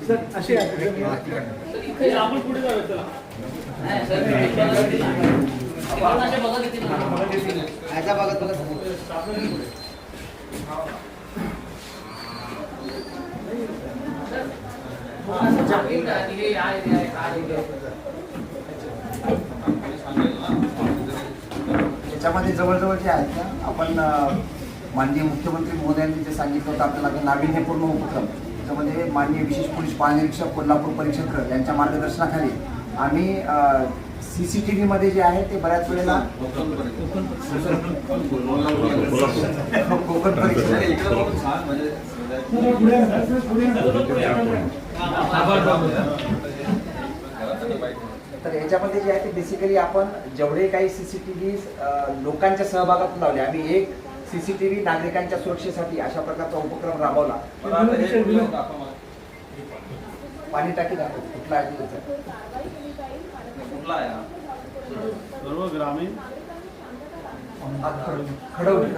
Sir असे आपण पुढे जाऊया चला. याच्यामध्ये जवळजवळ जे आहेत ना, आपण माननीय मुख्यमंत्री महोदयांनी जे सांगितलं होतं आपल्याला नाविन्यपूर्ण उपक्रम, त्याच्यामध्ये माननीय विशेष पोलीस महानिरीक्षक कोल्हापूर परीक्षक यांच्या मार्गदर्शनाखाली आम्ही CCTV मध्ये जे आहे ते बऱ्याच वेळेला कोकण परीक्षा तर याच्यामध्ये जे आहे ते बेसिकली आपण जेवढे काही CCTV लोकांच्या सहभागातून लावले, आम्ही एक CCTV नागरिकांच्या सुरक्षेसाठी अशा प्रकारचा उपक्रम राबवला. पाणी टाकी दाखव कुठला आहे सर्व ग्रामीण खडवली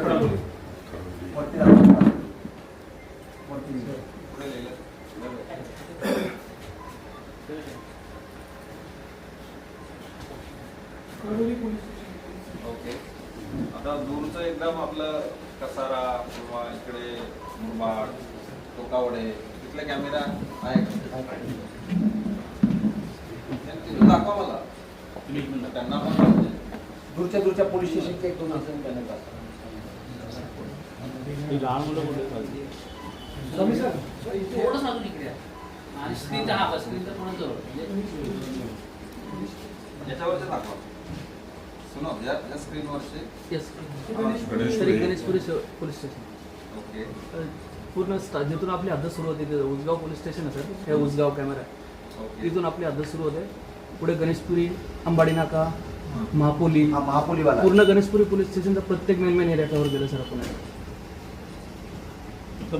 ओके. आता दूरचं एकदम आपलं कसारा किंवा इकडे मुरबाड टोकावडे तिथले कॅमेरा आहे का? दाखवा मला त्यांना पण दूरच्या पोलीस स्टेशनचे एक दोन लहान मुलं कुठे थोडं साधून इकडे आणि स्क्रीनचा हा स्क्रीनचा थोडं जवळ याच्यावरचे दाखवा. सुनो या स्क्रीनवरचे गणेशपुरी पोलीस स्टेशन. ओके. पूर्ण जिथून आपली हद्द सुरू होते ते उसगाव पोलीस स्टेशन आहे सर. हे उसगाव कॅमेरा ओके. तिथून आपली हद्द सुरू होते. पुढे गणेशपुरी, अंबाडी नाका, महापोली, महापोलीवाला पूर्ण गणेशपुरी पोलीस स्टेशनचा प्रत्येक मेन एरिया कव्हर केलं सर आपण.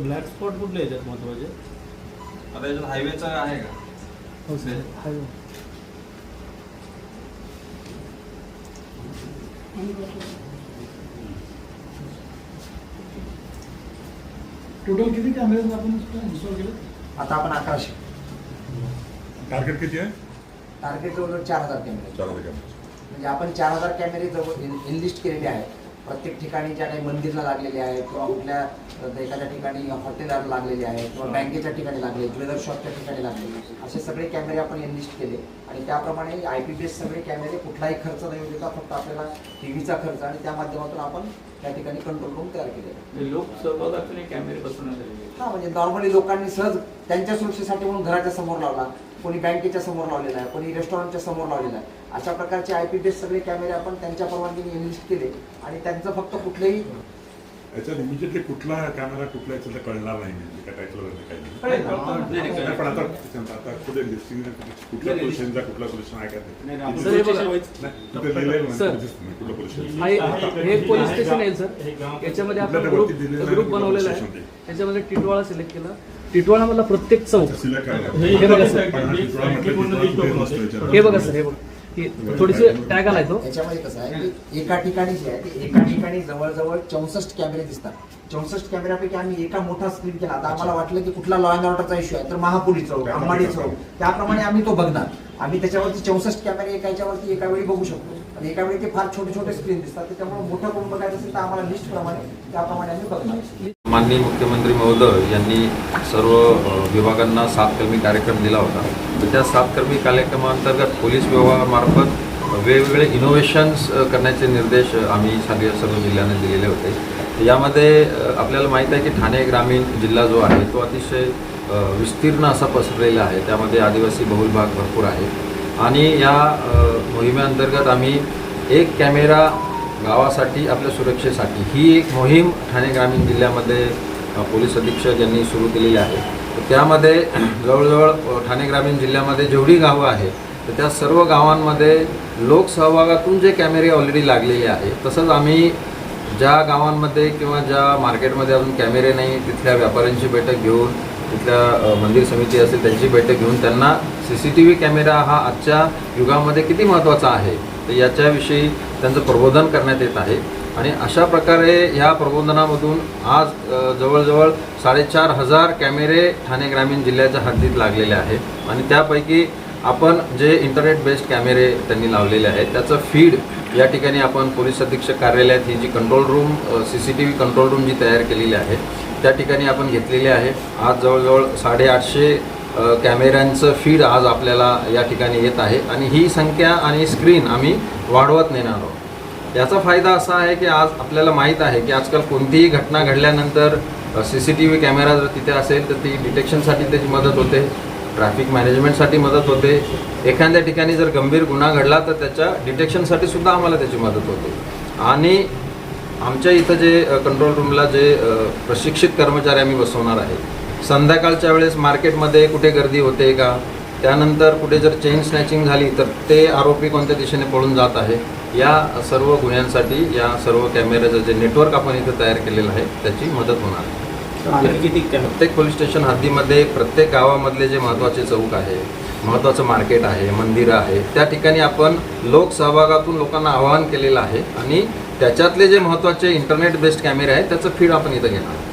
ब्लॅक स्पॉट कुठले येतात महत्वाचे? आता याच्यात हायवेचं आहे का? हो सर. हायवे टोटल किती कॅमेरे आपण इन्स्टॉल केले? आता आपण 1100. टार्गेट किती आहे? टार्गेट जवळ 4000 कॅमेरे. 4000 कॅमेरे. म्हणजे आपण 4000 कॅमेरे जवळ इनलिस्ट केलेले आहेत. प्रत्येक ठिकाणी ज्या काही मंदिरला लागलेले आहेत किंवा कुठल्या एखाद्या ठिकाणी हॉटेलला लागलेले आहेत किंवा बँकेच्या ठिकाणी लागले, ज्वेलर शॉपच्या ठिकाणी लागले, असे सगळे कॅमेरे आपण इनलिस्ट केले आणि त्याप्रमाणे IP बेस सगळे कॅमेरे कुठलाही खर्च नाही देता, फक्त आपल्याला टीव्हीचा खर्च आणि त्या माध्यमातून आपण त्या ठिकाणी कंट्रोल रूम तयार केले. लोक सहभागातून कॅमेरे बसवण्यात आले. हा म्हणजे नॉर्मली लोकांनी सहज त्यांच्या सुरक्षेसाठी म्हणून घराच्या समोर लावला, कोणी बँकेच्या समोर लावलेला आहे, कोणी रेस्टॉरंटच्या समोर लावलेला आहे. अशा प्रकारचे IP बेस सगळे कॅमेरे आपण त्यांच्या परवानगीने इनलिस्ट केले आणि त्यांचं फक्त कुठलेही याच्यात इमिजिएटली कुठला कॅमेरा कुठला याचं तर कळणार नाही, म्हणजे काय टायटल वगैरे काही नाही. पण आता कुठे लिस्टिंग कुठल्या पोलिसांचा कुठला पोलिस आहे का ते तिथे लिहिलेलं नाही, कुठलं पोलीस स्टेशन. हे एक पोलीस स्टेशन आहे सर. याच्यामध्ये आपण ग्रुप बनवलेला आहे. त्याच्यामध्ये टिटवाळा सिलेक्ट केला. टिटवाळा मधला प्रत्येक चौक सिलेक्ट करायला हे बघा सर. हे बघा सर. हे बघा थोडीशी टॅग आलाय तो. याच्यामध्ये कसं आहे की एका ठिकाणी जे आहे ते एका ठिकाणी जवळजवळ 64 कॅमेरे दिसतात. 64 कॅमेऱ्यापैकी आम्ही एका मोठा स्क्रीन केला. आता आम्हाला वाटलं की कुठला लॉ अँड ऑर्डरचा इश्यू आहे तर महापोली चौक, अंबाडी चौक, त्याप्रमाणे आम्ही तो बघणार. आम्ही त्याच्यावरती 64 कॅमेरे एकाच्यावरती एका वेळी बघू शकतो आणि एका वेळी ते फार छोटे छोटे स्क्रीन दिसतात. त्याच्यामुळे मोठं करून बघायचं असेल तर आम्हाला लिस्ट प्रमाणे त्याप्रमाणे आम्ही बघणार. माननीय मुख्यमंत्री महोदय यांनी सर्व विभागांना 7 कलमी कार्यक्रम दिला होता. त्या 7 कलमी कार्यक्रमांतर्गत पोलीस विभागामार्फत वेगवेगळे इनोव्हेशन्स करण्याचे निर्देश आम्ही सर्व जिल्ह्यांना दिलेले होते. यामध्ये आपल्याला माहीत आहे की ठाणे ग्रामीण जिल्हा जो आहे तो अतिशय विस्तीर्ण असा पसरलेला आहे. त्यामध्ये आदिवासी बहुल भाग भरपूर आहे आणि या मोहिमेअंतर्गत आम्ही एक कॅमेरा गावासाठी आपल्या सुरक्षेसाठी ही एक मोहीम ठाणे ग्रामीण जिल्ह्यामध्ये पोलीस अधीक्षक यांनी सुरू केलेली आहे. तर त्यामध्ये जवळजवळ ठाणे ग्रामीण जिल्ह्यामध्ये जेवढी गावं आहेत तर त्या सर्व गावांमध्ये लोकसहभागातून जे कॅमेरे ऑलरेडी लागलेले आहेत, तसंच आम्ही ज्या गावांमध्ये किंवा ज्या मार्केटमध्ये अजून कॅमेरे नाही तिथल्या व्यापाऱ्यांची बैठक घेऊन, तिथल्या मंदिर समिती असेल त्यांची बैठक घेऊन त्यांना CCTV कॅमेरा हा आजच्या युगामध्ये किती महत्त्वाचा आहे तर याच्याविषयी त्यांचं प्रबोधन करण्यात येत आहे. आणि अशा प्रकारे ह्या प्रबोधनामधून आज जवळजवळ 4,500 कॅमेरे ठाणे ग्रामीण जिल्ह्याच्या हद्दीत लागलेले आहेत आणि त्यापैकी आपण जे इंटरनेट बेस्ड कॅमेरे त्यांनी लावलेले आहेत त्याचं फीड या ठिकाणी आपण पोलीस अधीक्षक कार्यालयात ही जी control room CCTV control room जी तयार केलेली आहे त्या ठिकाणी आपण घेतलेली आहे. आज जवळजवळ 850 कॅमेऱ्यांचं फीड आज आपल्याला या ठिकाणी येत आहे आणि ही संख्या आणि स्क्रीन आम्ही वाढवत नेणार आहोत. याचा फायदा असा आहे की आज आपल्याला माहीत आहे की आजकाल कोणतीही घटना घडल्यानंतर CCTV कॅमेरा जर तिथे असेल तर ती डिटेक्शनसाठी त्याची मदत होते, ट्रॅफिक मॅनेजमेंटसाठी मदत होते, एखाद्या ठिकाणी जर गंभीर गुन्हा घडला तर त्याच्या डिटेक्शनसाठी सुद्धा आम्हाला त्याची मदत होते. आणि आमच्या इथं जे कंट्रोल रूमला जे प्रशिक्षित कर्मचारी आम्ही बसवणार आहे, संध्याकाळच्या वेळेस मार्केटमध्ये कुठे गर्दी होते का, त्यानंतर कुठे जर चेन स्नॅचिंग झाली तर ते आरोपी कोणत्या दिशेने पळून जात आहे, या सर्व गुन्ह्यांसाठी या सर्व कॅमेऱ्याचं जे नेटवर्क आपण इथं तयार केलेलं आहे त्याची मदत होणार आहे. प्रत्येक पोलीस स्टेशन हद्दीमध्ये प्रत्येक गावामधले जे महत्त्वाचे चौक आहे, महत्त्वाचं मार्केट आहे, मंदिरं आहे, त्या ठिकाणी आपण लोकसहभागातून लोकांना आवाहन केलेलं आहे आणि त्याच्यातले जे महत्त्वाचे इंटरनेट बेस्ड कॅमेरे आहेत त्याचं फीड आपण इथं घेणार.